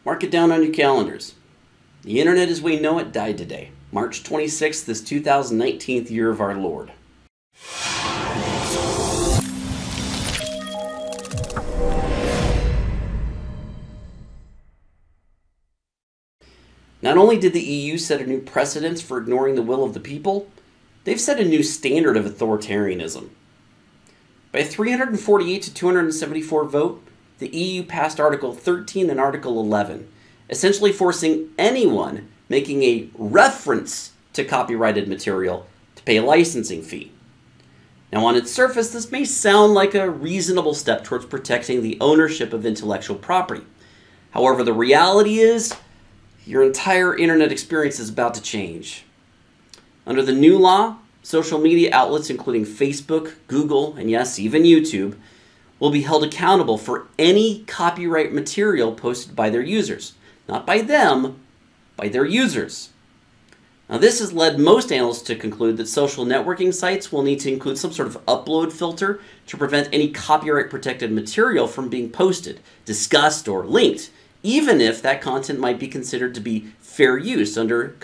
Mark it down on your calendars. The internet as we know it died today, March 26th, this 2019 year of our Lord. Not only did the EU set a new precedence for ignoring the will of the people, they've set a new standard of authoritarianism. By a 348 to 274 vote, the EU passed Article 13 and Article 11, essentially forcing anyone making a reference to copyrighted material to pay a licensing fee. Now, on its surface, this may sound like a reasonable step towards protecting the ownership of intellectual property. However, the reality is, your entire internet experience is about to change. Under the new law, social media outlets including Facebook, Google, and yes, even YouTube, will be held accountable for any copyright material posted by their users. Not by them, by their users. Now, this has led most analysts to conclude that social networking sites will need to include some sort of upload filter to prevent any copyright-protected material from being posted, discussed, or linked, even if that content might be considered to be fair use under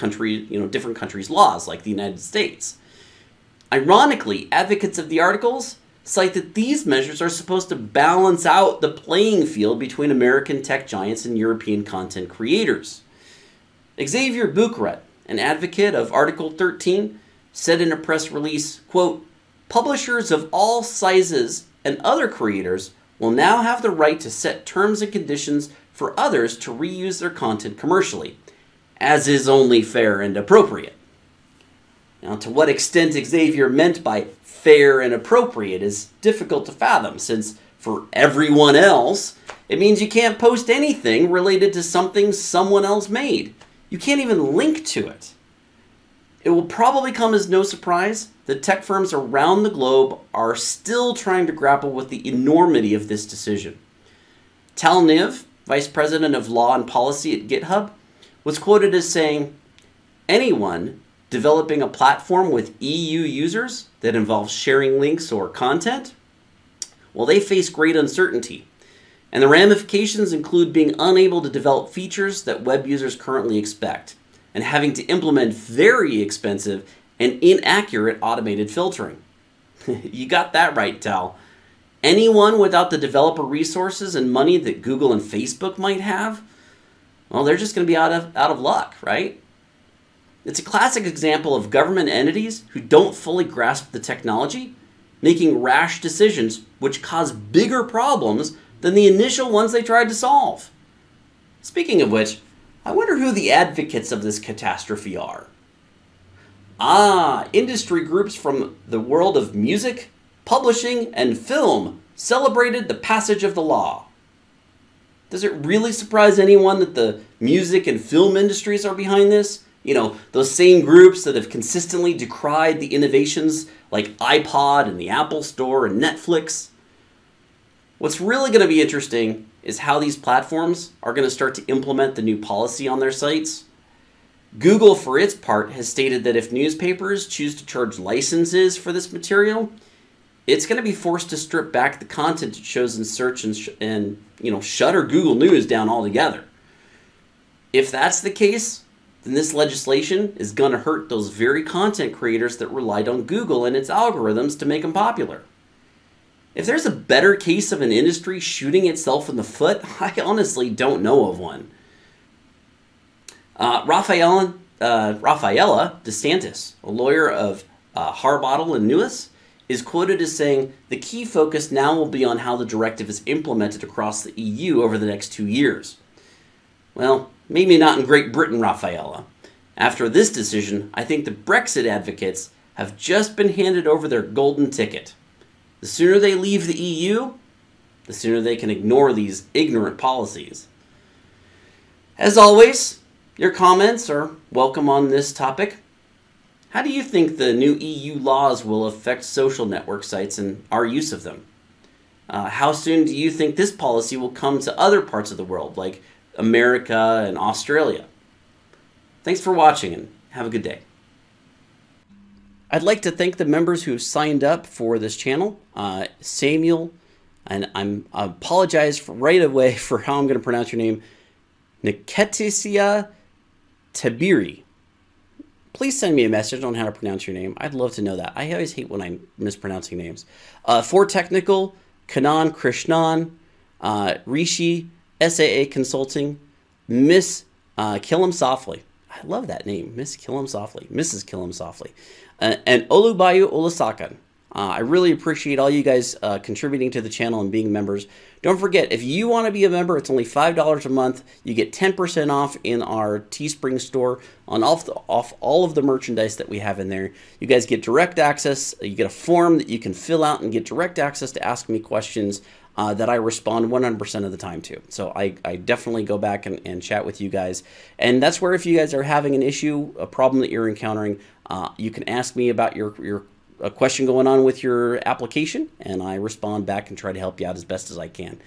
different countries' laws, like the United States. Ironically, advocates of the articles cite that these measures are supposed to balance out the playing field between American tech giants and European content creators. Xavier Bucret, an advocate of Article 13, said in a press release, quote, "Publishers of all sizes and other creators will now have the right to set terms and conditions for others to reuse their content commercially, as is only fair and appropriate." Now, to what extent Xavier meant by fair and appropriate is difficult to fathom, since for everyone else, it means you can't post anything related to something someone else made. You can't even link to it. It will probably come as no surprise that tech firms around the globe are still trying to grapple with the enormity of this decision. Tal Niv, Vice President of Law and Policy at GitHub, was quoted as saying, "Anyone developing a platform with EU users that involves sharing links or content, well, they face great uncertainty. And the ramifications include being unable to develop features that web users currently expect, and having to implement very expensive and inaccurate automated filtering." You got that right, Tal. Anyone without the developer resources and money that Google and Facebook might have, well, they're just going to be out of luck, right? It's a classic example of government entities who don't fully grasp the technology, making rash decisions which cause bigger problems than the initial ones they tried to solve. Speaking of which, I wonder who the advocates of this catastrophe are. Industry groups from the world of music, publishing, and film celebrated the passage of the law. Does it really surprise anyone that the music and film industries are behind this? You know, those same groups that have consistently decried the innovations like iPod and the Apple Store and Netflix. What's really going to be interesting is how these platforms are going to start to implement the new policy on their sites. Google, for its part, has stated that if newspapers choose to charge licenses for this material, it's going to be forced to strip back the content it shows in search and shutter Google News down altogether. If that's the case, then this legislation is going to hurt those very content creators that relied on Google and its algorithms to make them popular. If there's a better case of an industry shooting itself in the foot, I honestly don't know of one. Rafaela DeSantis, a lawyer of Harbottle and Lewis, is quoted as saying, "The key focus now will be on how the directive is implemented across the EU over the next 2 years." Well, maybe not in Great Britain, Rafaela. After this decision, I think the Brexit advocates have just been handed over their golden ticket. The sooner they leave the EU, the sooner they can ignore these ignorant policies. As always, your comments are welcome on this topic. How do you think the new EU laws will affect social network sites and our use of them? How soon do you think this policy will come to other parts of the world, like America and Australia? Thanks for watching and have a good day. I'd like to thank the members who signed up for this channel. Samuel, and I apologize right away for how I'm going to pronounce your name, Niketicia Tabiri. Please send me a message on how to pronounce your name. I'd love to know that. I always hate when I'm mispronouncing names. For Technical, Kanan Krishnan, Rishi, SAA Consulting, Miss Kill 'em Softly. I love that name, Miss Kill 'em Softly, Mrs. Kill 'em Softly, and Olubayu Olasakan. I really appreciate all you guys contributing to the channel and being members. Don't forget, if you want to be a member, it's only $5 a month. You get 10% off in our Teespring store on off all of the merchandise that we have in there. You guys get direct access. You get a form that you can fill out and get direct access to ask me questions that I respond 100% of the time to. So I definitely go back and chat with you guys. And that's where if you guys are having an issue, a problem that you're encountering, you can ask me about a question going on with your application, and I respond back and try to help you out as best as I can.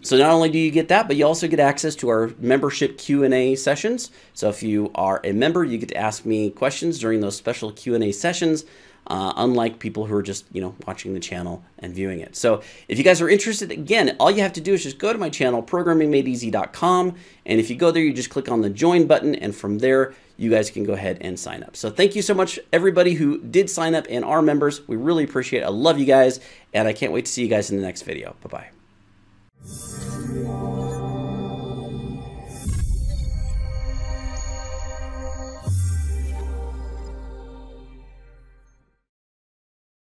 So not only do you get that, but you also get access to our membership Q&A sessions. So if you are a member, you get to ask me questions during those special Q&A sessions, unlike people who are just, watching the channel and viewing it. So if you guys are interested, again, all you have to do is just go to my channel, programmingmadeeasy.com, and if you go there, you just click on the join button, and from there, you guys can go ahead and sign up. So thank you so much, everybody who did sign up and are members. We really appreciate it. I love you guys, and I can't wait to see you guys in the next video. Bye-bye.